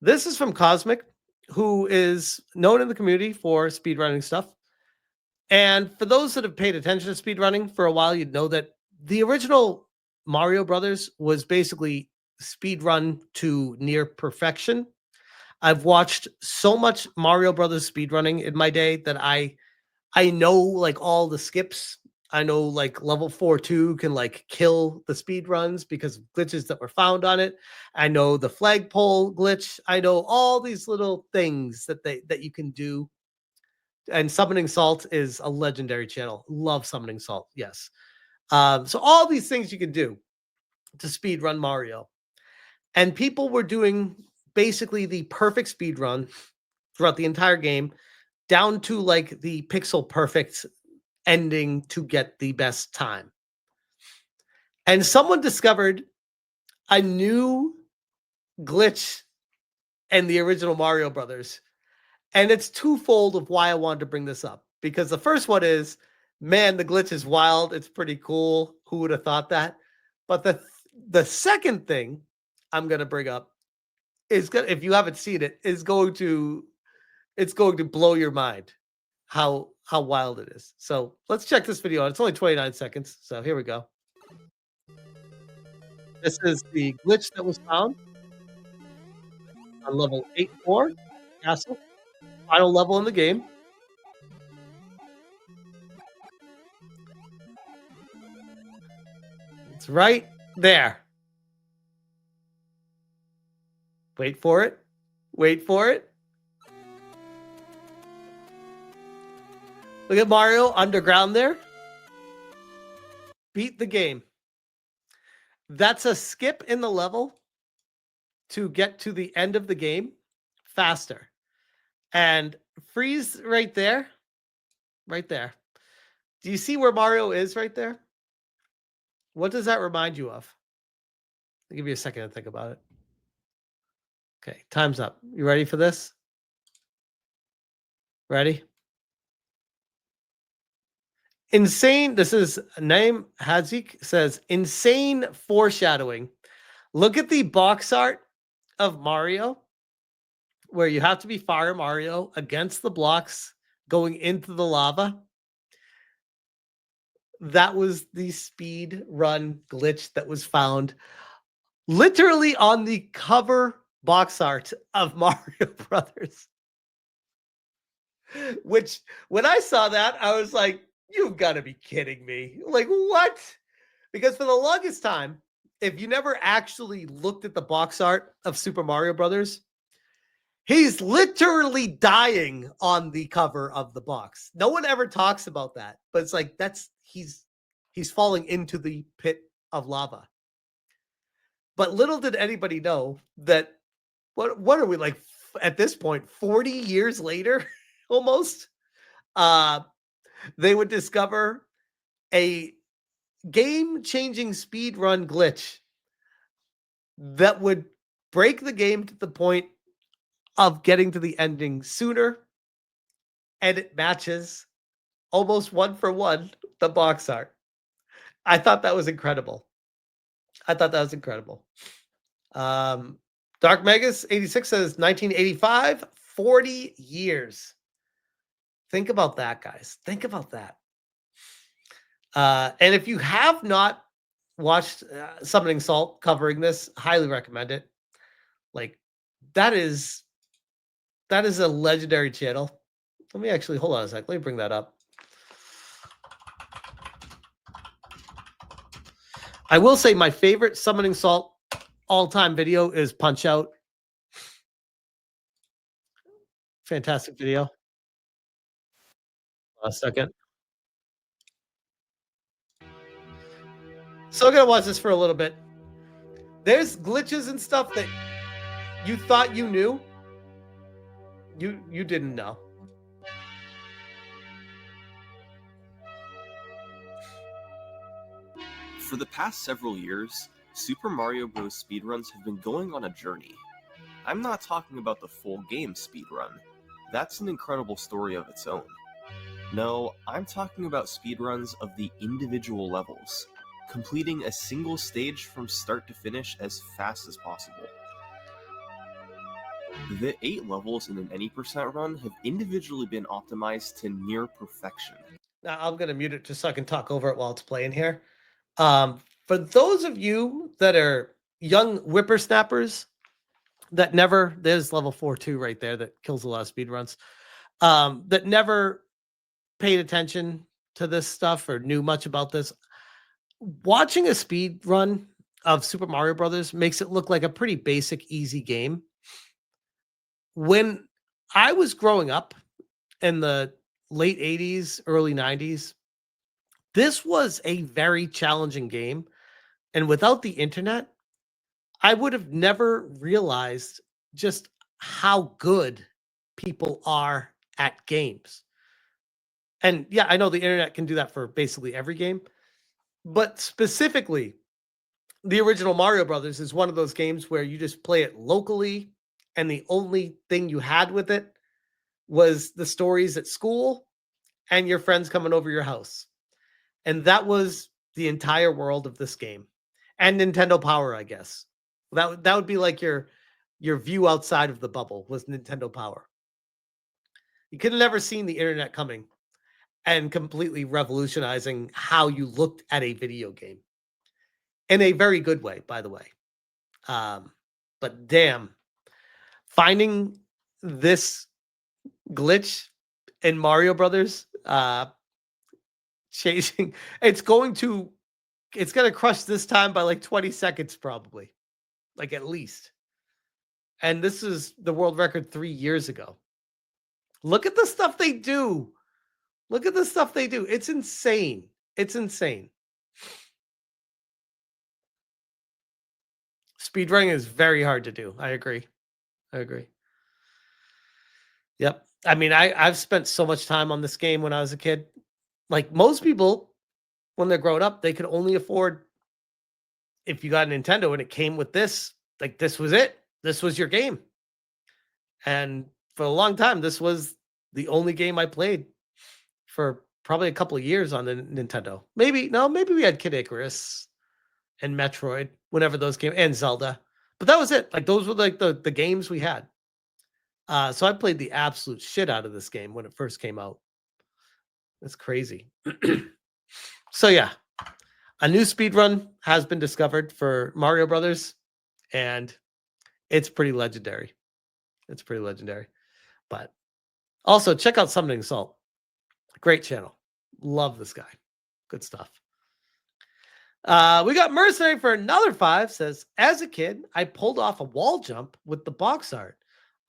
This is from Kosmic, who is known in the community for speedrunning stuff. And for those that have paid attention to speedrunning for a while, you'd know that the original Mario Brothers was basically speedrun to near perfection. I've watched so much Mario Brothers speedrunning in my day that I know like all the skips. I know like level 4-2 can like kill the speed runs because of glitches that were found on it. I know the flagpole glitch. I know all these little things that you can do. And Summoning Salt is a legendary channel. Love Summoning Salt. Yes. So all these things you can do to speed run Mario. And people were doing basically the perfect speed run throughout the entire game, down to like the pixel perfect ending to get the best time. And someone discovered a new glitch in the original Mario Brothers. And it's twofold of why I wanted to bring this up. Because the first one is, man, the glitch is wild. It's pretty cool. Who would have thought that? But the second thing I'm going to bring up is going, if you haven't seen it, is going to blow your mind how wild it is. So let's check this video out. It's only 29 seconds. So here we go. This is the glitch that was found on level 8-4 castle, final level in the game. It's right there. Wait for it. Wait for it. Look at Mario underground there. Beat the game. That's a skip in the level to get to the end of the game faster. And freeze right there. Right there. Do you see where Mario is right there? What does that remind you of? I'll give you a second to think about it. Okay, time's up. You ready for this? Ready? Insane. This is Naim Hadzik says insane foreshadowing. Look at the box art of Mario, where you have to be Fire Mario against the blocks going into the lava. That was the speed run glitch that was found literally on the cover box art of Mario Brothers. Which, when I saw that, I was like, you've got to be kidding me. Like, what? Because for the longest time, if you never actually looked at the box art of Super Mario Brothers, he's literally dying on the cover of the box. No one ever talks about that, but it's like he's falling into the pit of lava. But little did anybody know that what are we like at this point 40 years later almost they would discover a game-changing speed run glitch that would break the game to the point of getting to the ending sooner, and it matches almost one for one the box art. I thought that was incredible. Dark Megas 86 says 1985, 40 years. Think about that, guys. Think about that. And if you have not watched Summoning Salt covering this, highly recommend it. Like, that is a legendary channel. Let me actually, hold on a sec. Let me bring that up. I will say my favorite Summoning Salt all-time video is Punch Out. Fantastic video. A second. So I'm going to watch this for a little bit. There's glitches and stuff that you thought you knew. You didn't know. For the past several years, Super Mario Bros. Speedruns have been going on a journey. I'm not talking about the full game speedrun. That's an incredible story of its own. No, I'm talking about speedruns of the individual levels, completing a single stage from start to finish as fast as possible. The 8 levels in an any percent run have individually been optimized to near perfection. Now I'm gonna mute it just so I can talk over it while it's playing here. For those of you that are young whippersnappers that never, there's level 4-2 right there that kills a lot of speed runs, that never paid attention to this stuff or knew much about this, watching a speed run of Super Mario Brothers makes it look like a pretty basic, easy game. When I was growing up in the late 80s, early 90s, this was a very challenging game. And without the internet, I would have never realized just how good people are at games. And yeah, I know the internet can do that for basically every game, but specifically, the original Mario Brothers is one of those games where you just play it locally, and the only thing you had with it was the stories at school and your friends coming over your house. And that was the entire world of this game. And Nintendo Power, I guess. That would be like your view outside of the bubble was Nintendo Power. You could have never seen the internet coming and completely revolutionizing how you looked at a video game in a very good way, by the way. But damn, finding this glitch in Mario Brothers, chasing, it's going to crush this time by like 20 seconds, probably, like at least. And this is the world record 3 years ago. Look at the stuff they do. Look at the stuff they do. It's insane. It's insane. Speedrunning is very hard to do. I agree. I agree. Yep. I mean, I've spent so much time on this game when I was a kid. Like most people, when they're growing up, they could only afford, if you got a Nintendo and it came with this, like this was it. This was your game. And for a long time, this was the only game I played for probably a couple of years on the Nintendo. Maybe we had Kid Icarus and Metroid whenever those came, and Zelda. But that was it. Like those were like the games we had. So I played the absolute shit out of this game when it first came out. That's crazy. So yeah, a new speedrun has been discovered for Mario Brothers, and it's pretty legendary. It's pretty legendary. But also check out Summoning Salt. Great channel. Love this guy. Good stuff. We got Mercenary for another 5. Says, as a kid, I pulled off a wall jump with the box art.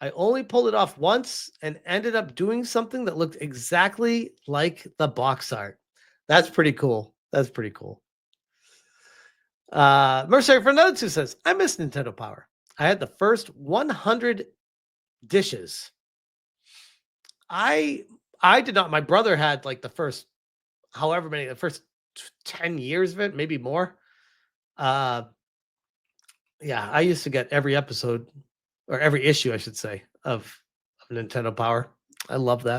I only pulled it off once and ended up doing something that looked exactly like the box art. That's pretty cool. That's pretty cool. Mercenary for another 2 says, I miss Nintendo Power. I had the first 100 dishes. I did not. My brother had like the first, however many, the first 10 years of it, maybe more. Yeah, I used to get every episode, or every issue, I should say, of Nintendo Power. I love that.